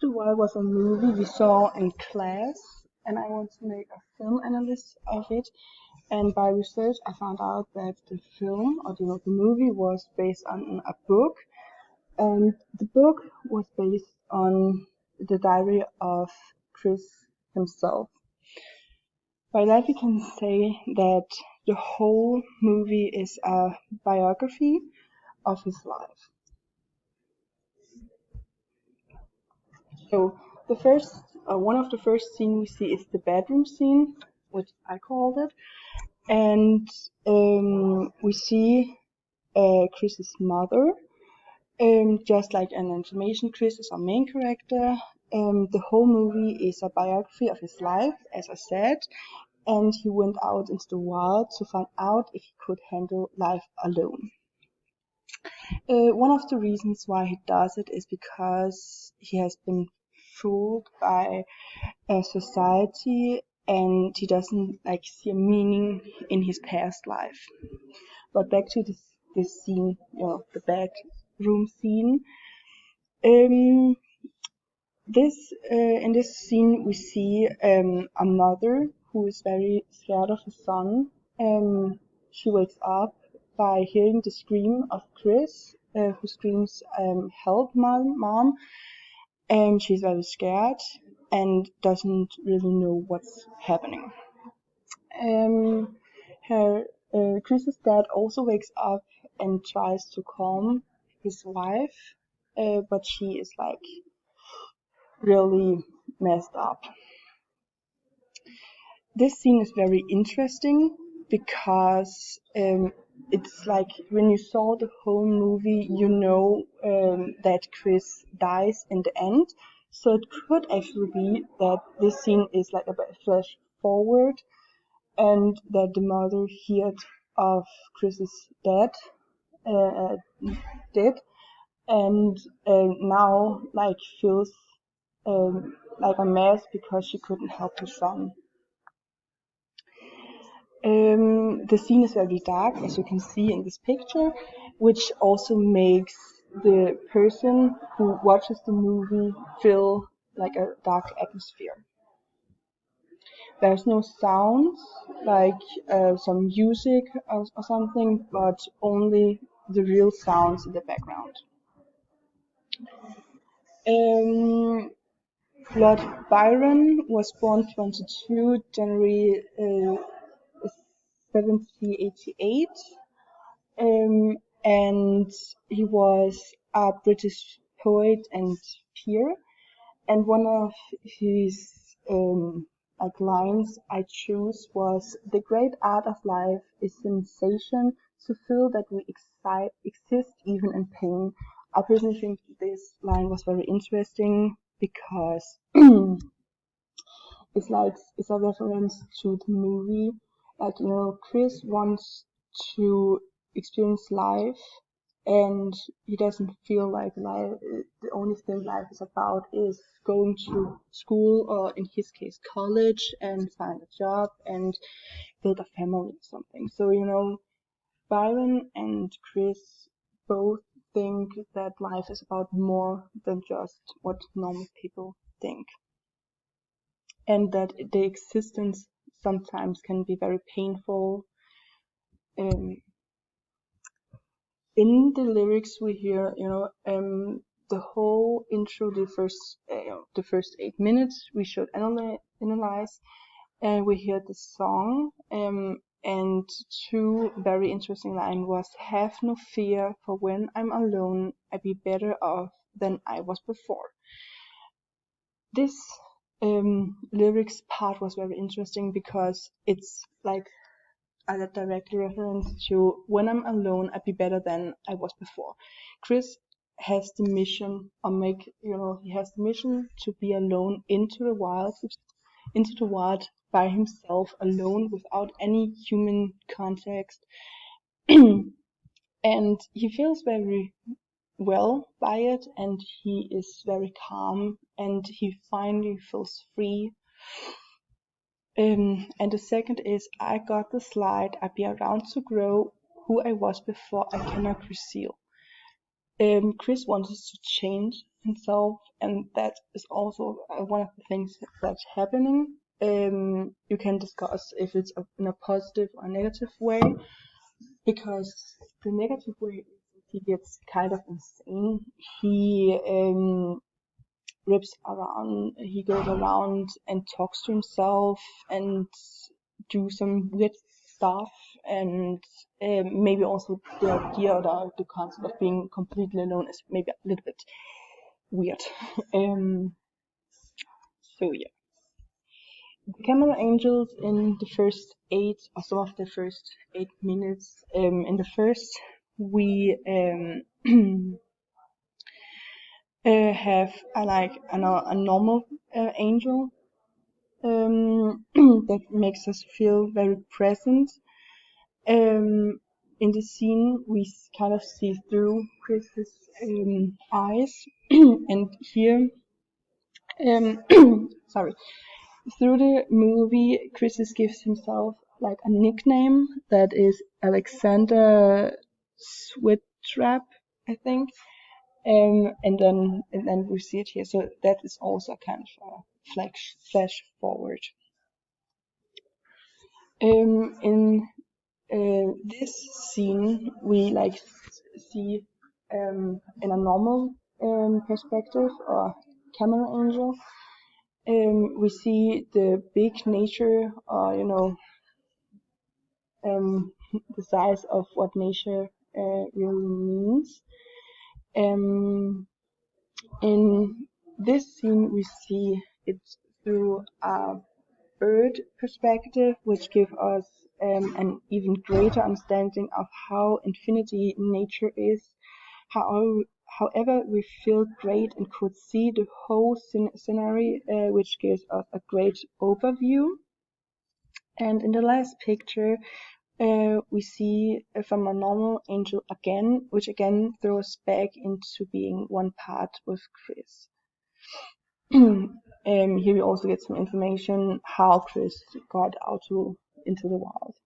the Wild was a movie we saw in class, and I want to make a film analysis of it. And by research, I found out that the film or the movie was based on a book, and the book was based on the diary of Chris himself. By that, we can say that the whole movie is a biography of his life. So one of the first scene we see is the bedroom scene, which I called it, and we see Chris's mother. Just like an information, Chris is our main character. The whole movie is a biography of his life, as I said, and he went out into the wild to find out if he could handle life alone. One of the reasons why he does it is because he has been fooled by society and he doesn't like see a meaning in his past life. But back to this scene, the bedroom scene. Um, in this scene we see a mother who is very scared of her son. She wakes up by hearing the scream of Chris, who screams, "Help, mom!" And she's very scared and doesn't really know what's happening. Um, her Chris's dad also wakes up and tries to calm his wife, but she is like really messed up. This scene is very interesting because it's like when you saw the whole movie, you know that Chris dies in the end. So it could actually be that this scene is like a flash forward and that the mother heard of Chris's uh, dead and now like feels like a mess because she couldn't help her son. The scene is very dark, as you can see in this picture, which also makes the person who watches the movie feel like a dark atmosphere. There's no sounds, like some music or something, but only the real sounds in the background. Um, Lord Byron was born 22 January 1788, and he was a British poet and peer. And one of his like lines I chose was, "The great art of life is sensation, to feel that we exist even in pain." I personally think this line was very interesting because it's a reference to the movie. Like, Chris wants to experience life and he doesn't feel like life, the only thing life is about is going to school, or in his case college, and find a job and build a family or something. So Byron and Chris both think that life is about more than just what normal people think, and that the existence sometimes can be very painful. um, in the lyrics we hear, the whole intro, the first 8 minutes we should analyze, and we hear the song, and two very interesting lines was, "Have no fear, for when I'm alone, I be better off than I was before." This lyrics part was very interesting because it's like a direct reference to, "When I'm alone, I'd be better than I was before." Chris has the mission, he has the mission to be alone into the wild by himself, alone, without any human context. And he feels very well by it, and he is very calm, and he finally feels free. And the second is, "I got the slide, I be around to grow, who I was before I cannot conceal." Chris wants to change himself, and that is also one of the things that's happening. You can discuss if it's in a positive or negative way, because the negative way is he gets kind of insane. He rips around, he goes around and talks to himself and do some weird stuff, and maybe also the idea or the concept of being completely alone is maybe a little bit weird. So yeah, the camera angels in the first 8 or some of the first 8 minutes. In the first, we have a normal angel that makes us feel very present. In the scene, we kind of see through Chris's eyes, and here, sorry, through the movie, Chris gives himself like a nickname that is Alexander Switrap, I think. And then we see it here. So that is also kind of a flash forward. In this scene, we like see in a normal perspective or camera angle. We see the big nature, the size of what nature really means. In this scene, we see it through a bird perspective, which gives us an even greater understanding of how infinity nature is. However, we feel great and could see the whole scenery, which gives us a great overview. And in the last picture, we see from a normal angel again, which again throws back into being one part with Chris. Here we also get some information how Chris got out into the wild.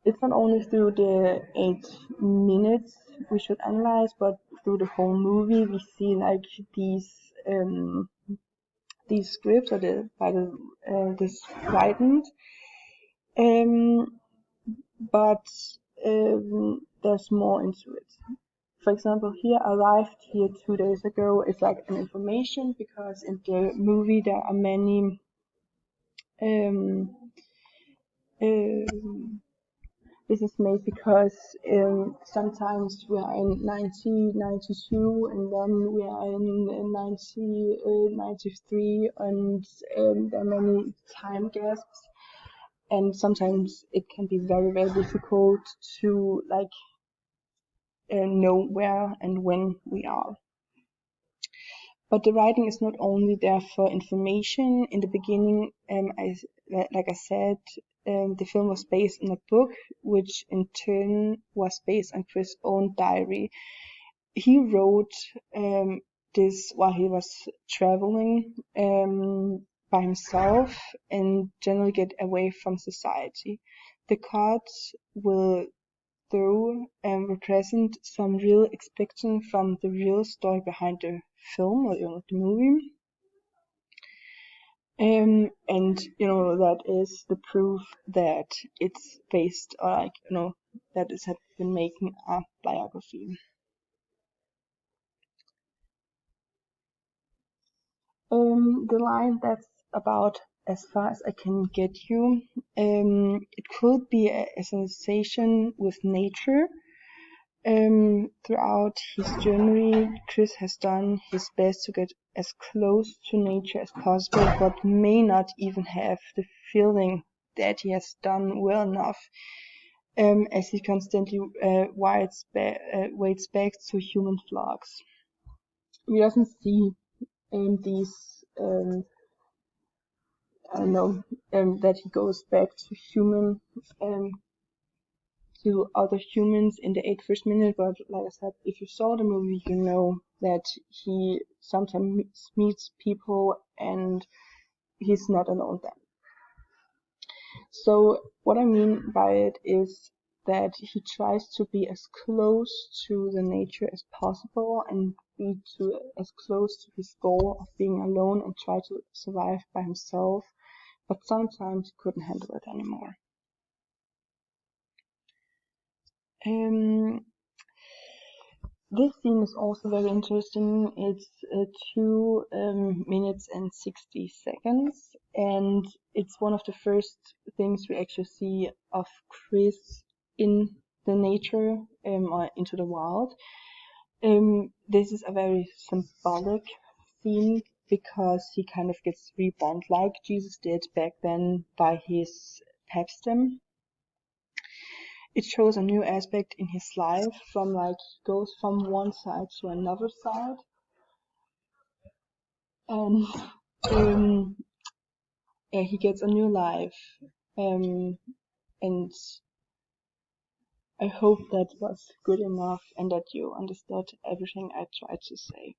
It's not only through the 8 minutes we should analyze, but through the whole movie we see like these scripts or this writing. But there's more into it. For example, here arrived here 2 days ago is like an information, because in the movie there are many this is made because sometimes we are in 1992 and then we are in 1993, and there are many time gaps, and sometimes it can be very, very difficult to like know where and when we are. But the writing is not only there for information. In the beginning, like I said, the film was based on a book, which in turn was based on Chris' own diary. He wrote this while he was traveling by himself and generally get away from society. The cards will though represent some real expectation from the real story behind the film or the movie. And that is the proof that it's based, or that it has been making a biography. The line that's about as far as I can get you. It could be a sensation with nature. Throughout his journey, Chris has done his best to get as close to nature as possible, but may not even have the feeling that he has done well enough, as he constantly waits back to human flocks. He doesn't see these, that he goes back to to other humans in the 8 first minutes, but like I said, if you saw the movie, you know that he sometimes meets people and he's not alone then. So what I mean by it is that he tries to be as close to the nature as possible and be as close to his goal of being alone and try to survive by himself, but sometimes he couldn't handle it anymore. This scene is also very interesting. It's 2 minutes and 60 seconds, and it's one of the first things we actually see of Chris in the nature or into the wild. This is a very symbolic scene because he kind of gets reborn like Jesus did back then by his baptism. It shows a new aspect in his life from goes from one side to another side, and yeah, he gets a new life, and I hope that was good enough and that you understood everything I tried to say.